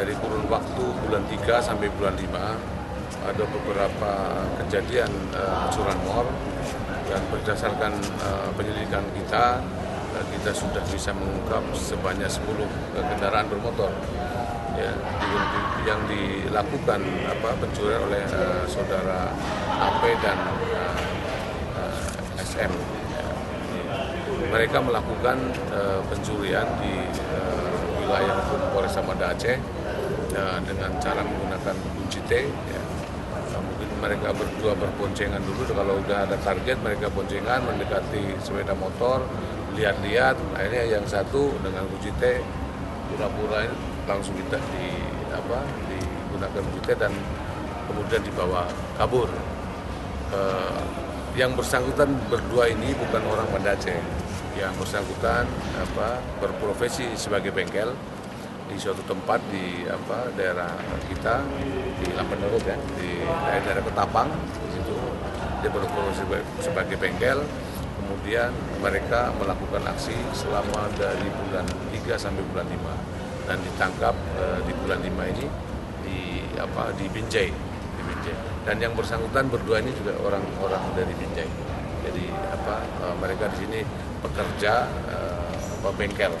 dari kurun waktu bulan 3 sampai bulan 5 ada beberapa kejadian curanmor, dan berdasarkan penyelidikan kita sudah bisa mengungkap sebanyak 10 kendaraan bermotor ya, yang dilakukan pencurian oleh saudara AP dan SM. Mereka melakukan pencurian di wilayah hukum Polres Banda Aceh dengan cara menggunakan kunci T. Ya. Mungkin mereka berdua berboncengan dulu, kalau udah ada target mereka boncengan mendekati sepeda motor, lihat-lihat, akhirnya yang satu dengan kunci T pura-pura langsung digunakan kunci T dan kemudian dibawa kabur. Yang bersangkutan berdua ini bukan orang Banda Aceh. Yang bersangkutan berprofesi sebagai bengkel di suatu tempat di daerah kita di Lampendorot ya, di daerah Ketapang. Di situ dia berprofesi sebagai bengkel. Kemudian mereka melakukan aksi selama dari bulan 3 sampai bulan 5 dan ditangkap di bulan 5 ini di Binjai. Dan yang bersangkutan berdua ini juga orang-orang dari Binjai. Jadi mereka di sini pekerja bengkel.